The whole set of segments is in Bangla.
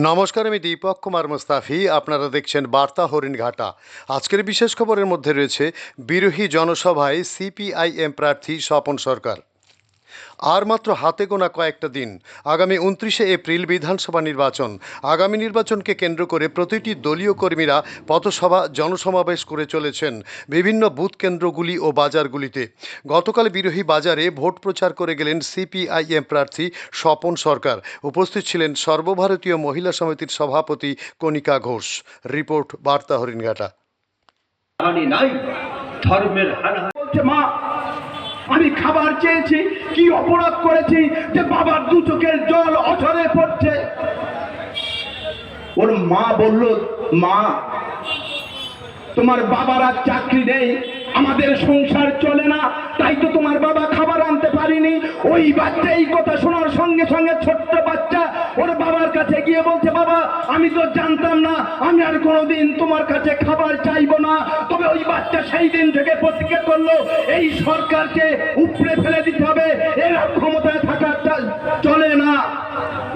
নমস্কার, আমি দীপক কুমার মুস্তাফি। আপনারা দেখছেন বার্তা হরিণঘাটা। আজকের বিশেষ খবরের মধ্যে রয়েছে বিরোধী জনসভায় সিপিআইএম প্রার্থী স্বপন সরকার। আর মাত্র হাতে গোনা কয়েকটা দিন, আগামী 29শে এপ্রিল বিধানসভা নির্বাচন। আগামী নির্বাচনকে কেন্দ্র করে প্রতিটি দলীয় কর্মীরা পথসভা জনসমাবেশ করে চলেছেন বিভিন্ন বুথ কেন্দ্রগুলি ও বাজারগুলিতে। গতকাল বিরোধী বাজারে ভোট প্রচার করে গেলেন সিপিআইএম প্রার্থী স্বপন সরকার। উপস্থিত ছিলেন সর্বভারতীয় মহিলা সমিতির সভাপতি কণিকা ঘোষ। রিপোর্ট বার্তা হরিণঘাটা। ধর্মের মা, আমি খাবার চেয়েছি, কি অপরাধ করেছি যে বাবার দু চোখের জল অঝরে পড়ছে? ওর মা বলল, মা তোমার বাবার আর চাকরি নেই, আমাদের সংসার চলে না, তাই তো তোমার বাবা খাবার আনতে পারিনি। ওই বাচ্চা এই কথা শোনার সঙ্গে সঙ্গে ছোট্ট বাচ্চা ওর বাবার কাছে গিয়ে বলছে, বাবা আমি তো জানতাম না, আমি আর কোনোদিন তোমার কাছে খাবার চাইবো না। তবে ওই বাচ্চা সেই দিন থেকে প্রতিজ্ঞা করলো, এই সরকারকে উপড়ে ফেলে দিতে হবে, এরা ক্ষমতায় থাকা চলে না।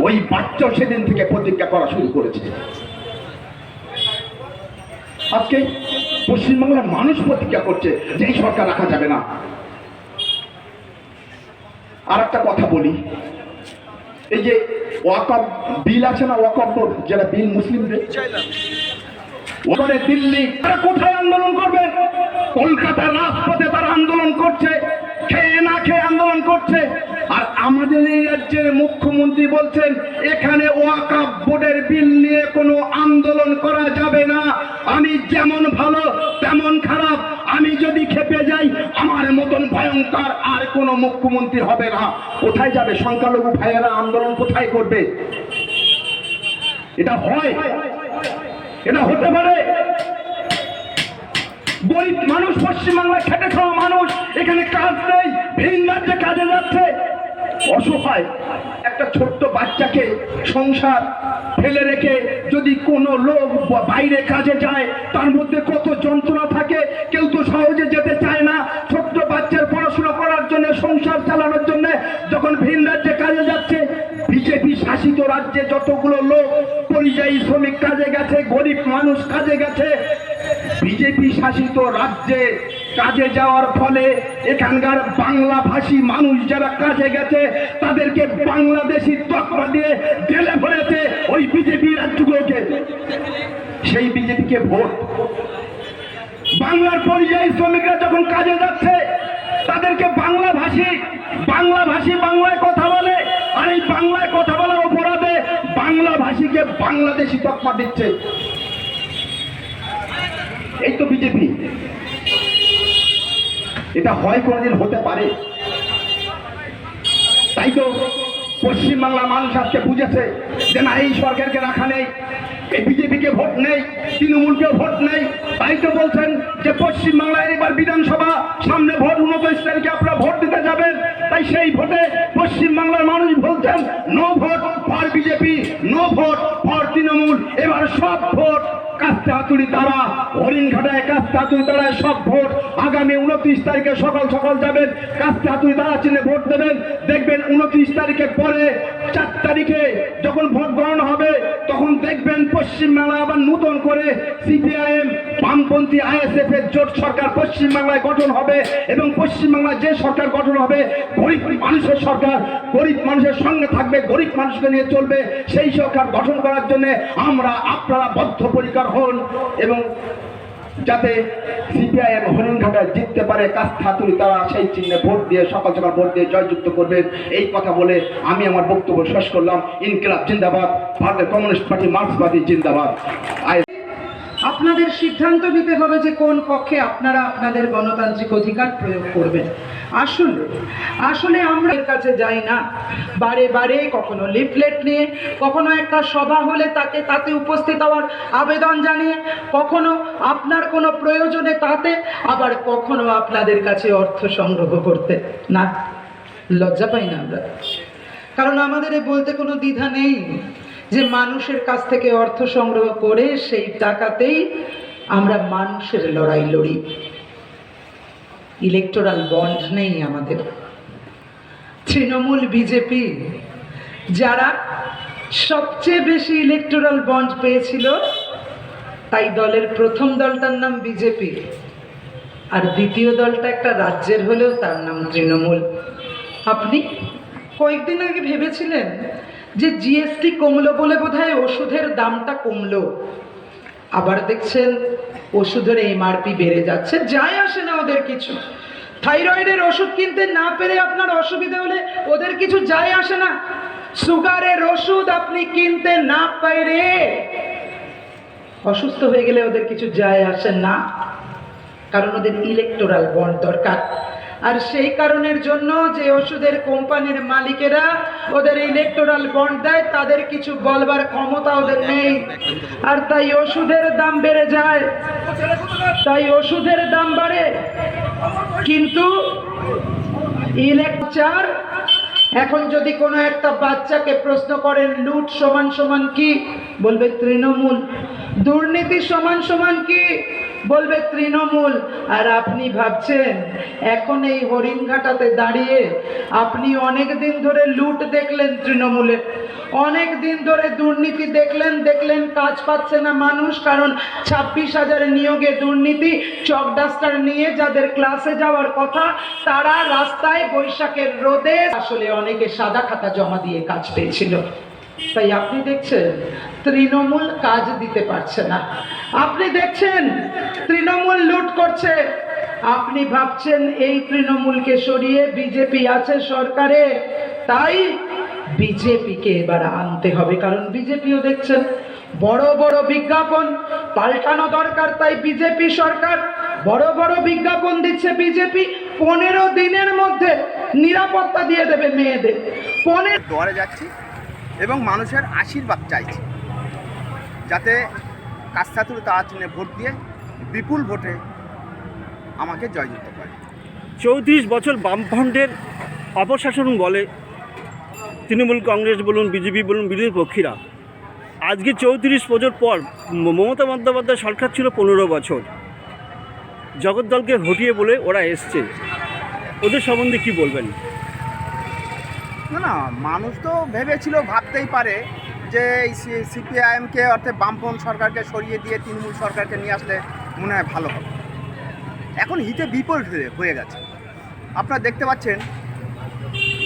ওই বাচ্চা সেদিন থেকে প্রতিজ্ঞা করা শুরু করেছে। আজকে পশ্চিমবাংলার মানুষ প্রতিজ্ঞা করছে যে এই সরকার রাখা যাবে না। আর একটা কথা বলি, এই যে ওয়াকফ বিল আছে না, ওয়াকফ যেটা বিল মুসলিমদের, ওখানে দিল্লি তারা কোথায় আন্দোলন করবে? কলকাতার রাজপথে তারা আন্দোলন করছে, খেয়ে না খেয়ে আন্দোলন করছে। আর আমাদের এই রাজ্যের মুখ্যমন্ত্রী বলছেন এখানে ওয়াকফ বোর্ডের বিল নিয়ে কোনো আন্দোলন করা যাবে না। আমি যেমন ভালো তেমন খারাপ, আমি যদি খেপে যাই আমার মতন ভয়ঙ্কর আর কোনো মুখ্যমন্ত্রী হবে না। কোথায় যাবে সংখ্যালঘু ভাইয়েরা আন্দোলন কোথায় করবে? এটা হয়, এটা হতে পারে? গরিব মানুষ, পশ্চিমবাংলায় খেটে খাওয়া মানুষ, এখানে কাজ নেই, ভিন রাজ্যে কাজে যাচ্ছে, অসহায় একটা ছোট্ট বাচ্চাকে সংসার ফেলে রেখে যদি কোনো লোক বাইরে কাজে যায় তার মধ্যে কত যন্ত্রণা থাকে। কেউ তো সহজে যেতে চায় না। ছোট্ট বাচ্চার পড়াশোনা করার জন্য, সংসার চালানোর জন্য যখন ভিন রাজ্যে কাজে যাচ্ছে, বিজেপি শাসিত রাজ্যে যতগুলো লোক পরিযায়ী শ্রমিক কাজে গেছে, গরিব মানুষ কাজে গেছে, বিজেপি শাসিত রাজ্যে কাজে যাওয়ার ফলে এখানকার বাংলা ভাষী মানুষ যারা কাজে গেছে তাদেরকে বাংলাদেশি তকমা দিয়ে জেলে ভরেছে ওই বিজেপি রাজ্যগুলোকে। সেই বিজেপিকে ভোট। বাংলার পরিযায়ী শ্রমিকরা যখন কাজে যাচ্ছে তাদেরকে বাংলা ভাষী বাংলায় কথা বলে, আর এই বাংলায় কথা বলার অপরাধে বাংলা ভাষীকে বাংলাদেশি তকমা দিচ্ছে। এই তো বিজেপি। এটা হয় কোনদিন হতে পারে? তাই তো পশ্চিমবাংলার মানুষ আজকে বুঝেছে যে না, এই সরকারকে রাখা নেই, এই বিজেপিকে ভোট নেই, তৃণমূলকেও ভোট নেই। তাই তো বলছেন যে পশ্চিমবাংলায় এবার বিধানসভা সামনে, ভোট 29 তারিখে আপনারা ভোট দিতে যাবেন। তাই সেই ভোটে পশ্চিমবাংলার মানুষ বলছেন no vote for BJP, no vote for Trinamool. এবার সব ভোট কাস্তে হাতুড়ি তারা, হরিণঘাটায় কাস্তে হাতুড়ি তারায় সব ভোট। আগামী 29 তারিখে সকাল সকাল যাবেন, কাস্তে হাতুড়ি তারা চিহ্নে ভোট দেবেন। দেখবেন 29 তারিখের পরে 4 তারিখে যখন ভোট গণনা হবে তখন দেখবেন পশ্চিমবাংলায় আবার নতুন করে সিপিআইএম বামপন্থী আইএসএফ এর জোট সরকার পশ্চিমবাংলায় গঠন হবে। এবং পশ্চিমবাংলায় যে সরকার গঠন হবে গরিব মানুষের সরকার, গরিব মানুষের সঙ্গে থাকবে, গরিব মানুষকে নিয়ে চলবে। সেই সরকার গঠন করার জন্য আপনারা বদ্ধপরিকর হন এবং যাতে সিপিআইএম হরিণঘাটায় জিততে পারে, কাস্তে হাতুড়ি তারা সেই চিহ্নে ভোট দিয়ে সকাল সকাল ভোট দিয়ে জয়যুক্ত করবেন। এই কথা বলে আমি আমার বক্তব্য শেষ করলাম। ইনকিলাব জিন্দাবাদ, ভারতের কমিউনিস্ট পার্টি মার্ক্সবাদী জিন্দাবাদ। আপনাদের সিদ্ধান্ত নিতে হবে যে কোন পক্ষে আপনারা আপনাদের গণতান্ত্রিক অধিকার প্রয়োগ করবেন। আসলে আমরা এর কাছে যাই না, বারে বারে কখনো লিফলেট নিয়ে, কখনো একটা সভা হলে তাতে উপস্থিত হওয়ার আবেদন জানিয়ে, কখনো আপনার কোনো প্রয়োজনে তাতে, আবার কখনো আপনাদের কাছে অর্থ সংগ্রহ করতে। না, লজ্জা পাই না আমরা, কারণ আমাদের বলতে কোনো দ্বিধা নেই যে মানুষের কাছ থেকে অর্থ সংগ্রহ করে সেই টাকাতেই আমরা মানুষের লড়াই লড়ি। ইলেকটোরাল বন্ড নেই আমাদের। তৃণমূল বিজেপি যারা সবচেয়ে বেশি ইলেকটোরাল বন্ড পেয়েছিল, তাই দলের প্রথম দলটার নাম বিজেপি, আর দ্বিতীয় দলটা একটা রাজ্যের হলেও তার নাম তৃণমূল। আপনি কয়েকদিন আগে ভেবেছিলেন যে জিএসটি কমলো বলে বোধহয় ওষুধের দামটা কমলো, আবার দেখছেন ওষুধের এমআরপি বেড়ে যাচ্ছে। যাই আসে না ওদের কিছু, থাইরয়েডের ওষুধ কিনতে না পেরে আপনার অসুবিধা হলে ওদের কিছু যায় আসে না। সুগারের ওষুধ আপনি কিনতে না পেরে অসুস্থ হয়ে গেলে ওদের কিছু যায় আসে না, কারণ ওদের ইলেকটোরাল বন্ড দরকার। আর সেই কারণের জন্য যে ওষুধের কোম্পানির মালিকেরা ওদের ইলেকটোরাল বন্ড দেয়, তাদের কিছু বলবার ক্ষমতা ওদের নেই, আর তাই ওষুধের দাম বেড়ে যায়, তাই ওষুধের দাম বাড়ে। কিন্তু ইলেকচার, এখন যদি কোনো একটা বাচ্চাকে প্রশ্ন করেন লুট সমান সমান কি, বলবে তৃণমূল। দুর্নীতি সমান সমান কি, বলবে তৃণমূল। আর আপনি ভাবছেন এখন এই হরিণঘাটাতে দাঁড়িয়ে আপনি অনেক দিন ধরে লুট দেখলেন তৃণমূলের, অনেক দিন ধরে দুর্নীতি দেখলেন কাজ পাচ্ছে না মানুষ, কারণ 26,000 নিয়োগে দুর্নীতি। চক ডাস্টার নিয়ে যাদের ক্লাসে যাওয়ার কথা তারা রাস্তায় বৈশাখের রোদে, আসলে অনেকে সাদা খাতা জমা দিয়ে কাজ পেয়েছিল। তাই আপনি দেখছেন তৃণমূল কাজ দিতে পারছে না, আপনি দেখছেন তৃণমূল লুট করছে। আপনি ভাবছেন এই তৃণমূলকে সরিয়ে বিজেপি আছে সরকারে, তাই বিজেপিকে এবার আনতে হবে, কারণ বিজেপিও দেখছেন বড় বড় বিজ্ঞাপন পাল্টানো দরকার। তাই বিজেপি সরকার বড় বড় বিজ্ঞাপন দিচ্ছে বিজেপি, 15 দিনের মধ্যে নিরাপত্তা দিয়ে দেবে মেয়েদের। দুয়ারে যাচ্ছি এবং মানুষের আশীর্বাদ চাইছি, যাতে কাস্তাতুর তাড়াতাড়ি ভোট দিয়ে বিপুল ভোটে আমাকে জয়যুক্ত করে। 34 বছর বামফ্রন্টের অপশাসন বলে তৃণমূল কংগ্রেস বলুন, বিজেপি বলুন, বিরোধী পক্ষীরা। আজকে 34 বছর পর মমতা বন্দ্যোপাধ্যায় সরকার ছিল 15 বছর, জগদ্দলকে হটিয়ে বলে ওরা এসছে, ওদের সম্বন্ধে কি বলবেন? না, মানুষ তো ভেবেছিল, ভাবতেই পারে যে এই সিপিআইএমকে অর্থাৎ বামফ্রন্ট সরকারকে সরিয়ে দিয়ে তৃণমূল সরকারকে নিয়ে আসলে মনে হয় ভালো হবে। এখন হিতে বিপরীত হয়ে গেছে। আপনারা দেখতে পাচ্ছেন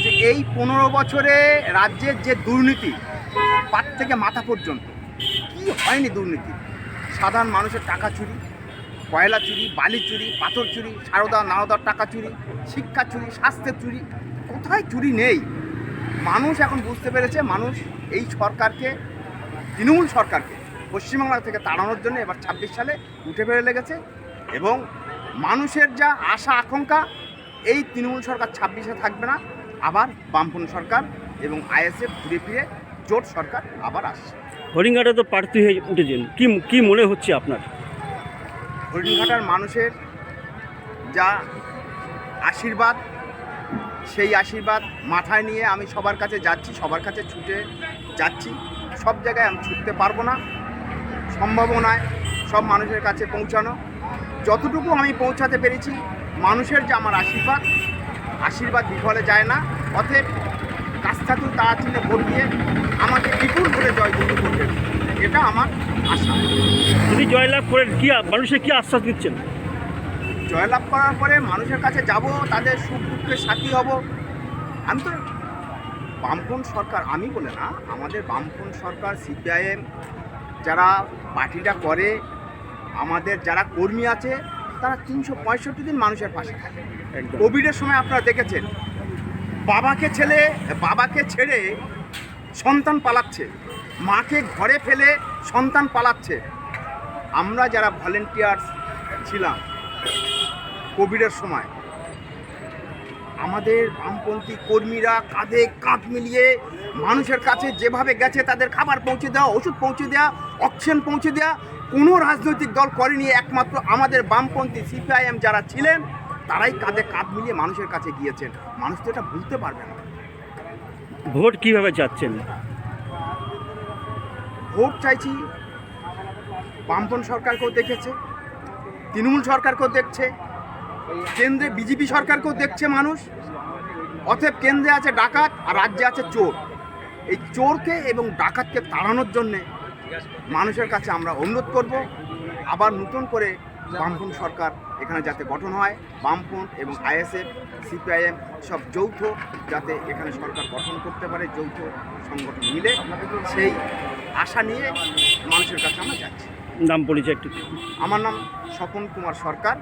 যে এই 15 বছরে রাজ্যের যে দুর্নীতি, পাট থেকে মাথা পর্যন্ত কি হয়নি দুর্নীতি। সাধারণ মানুষের টাকা চুরি, কয়লা চুরি, বালি চুরি, পাথর চুরি, সারদা নাওদার টাকা চুরি, শিক্ষা চুরি, স্বাস্থ্যের চুরি, কোথায় চুরি নেই। মানুষ এখন বুঝতে পেরেছে, মানুষ এই সরকারকে, তৃণমূল সরকারকে পশ্চিমবাংলা থেকে তাড়ানোর জন্য এবার 26 সালে উঠে বেড়ে লেগেছে। এবং মানুষের যা আশা আকাঙ্ক্ষা, এই তৃণমূল সরকার 26-এ থাকবে না, আবার বামফ্রন্ট সরকার এবং আইএসএফ ঘুরে ফিরে জোট সরকার আবার আসছে। হরিণঘাটা তো প্রার্থী হয়ে উঠেছেন, কি মনে হচ্ছে আপনার? হরিণঘাটার মানুষের যা আশীর্বাদ, সেই আশীর্বাদ মাথায় নিয়ে আমি সবার কাছে যাচ্ছি, সবার কাছে ছুটে যাচ্ছি। সব জায়গায় আমি ছুটতে পারবো না, সম্ভবও নয় সব মানুষের কাছে পৌঁছানো। যতটুকু আমি পৌঁছাতে পেরেছি, মানুষের যে আমার আশীর্বাদ বিফলে যায় না। অতএব কাস্তাতুর তাড়াতাড়ি ভোট দিয়ে আমাকে বিপুল ভোটে জয়যুক্ত করবেন, এটা আমার আশা। যদি জয়লাভ করেন কি মানুষের কি আশ্বাস দিচ্ছেন? জয়লাভ করার পরে মানুষের কাছে যাব, তাদের সুখ দুঃখের সাথী হব। আমি তো বামফ্রন্ট সরকার, আমি বলে না, আমাদের বামফ্রন্ট সরকার সিপিআইএম যারা পার্টিটা করে, আমাদের যারা কর্মী আছে, তারা 365 দিন মানুষের পাশে থাকে। কোভিডের সময় আপনারা দেখেছেন, বাবাকে ছেড়ে সন্তান পালাচ্ছে, মাকে ঘরে ফেলে সন্তান পালাচ্ছে। আমরা যারা ভলেন্টিয়ার্স ছিলাম কোভিডের সময়, আমাদের বামপন্থী কর্মীরা কাঁধে কাঁধ মিলিয়ে মানুষের কাছে যেভাবে গেছে, তাদের খাবার পৌঁছে দেওয়া, ওষুধ পৌঁছে দেওয়া, অক্সিজেন পৌঁছে দেওয়া কোনো রাজনৈতিক দল করেনি। একমাত্র আমাদের বামপন্থী সিপিআইএম যারা ছিলেন, তারাই কাঁধে কাঁধ মিলিয়ে মানুষের কাছে গিয়েছেন। মানুষ তো এটা বুঝতে পারবে না। ভোট কিভাবে চাচ্ছেন? ভোট চাইছি, বামফ্রন্ট সরকারকেও দেখেছে, তৃণমূল সরকারকেও দেখছে, কেন্দ্রে বিজেপি সরকারকেও দেখছে মানুষ। অতএব কেন্দ্রে আছে ডাকাত আর রাজ্যে আছে চোর। এই চোরকে এবং ডাকাতকে তাড়ানোর জন্যে মানুষের কাছে আমরা অনুরোধ করব আবার নতুন করে বামফ্রন্ট সরকার এখানে যাতে গঠন হয়, বামফ্রন্ট এবং আইএসএফ সিপিআইএম সব যৌথ যাতে এখানে সরকার গঠন করতে পারে, যৌথ সংগঠন মিলে, সেই আশা নিয়ে মানুষের কাছে আমরা যাচ্ছি। নাম পরিচয় একটু। আমার নাম স্বপন কুমার সরকার,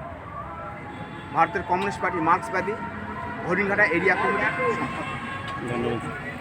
ভারতের কমিউনিস্ট পার্টি মার্ক্সবাদী হরিণঘাটা এরিয়া কমিটির সম্পাদক। ধন্যবাদ।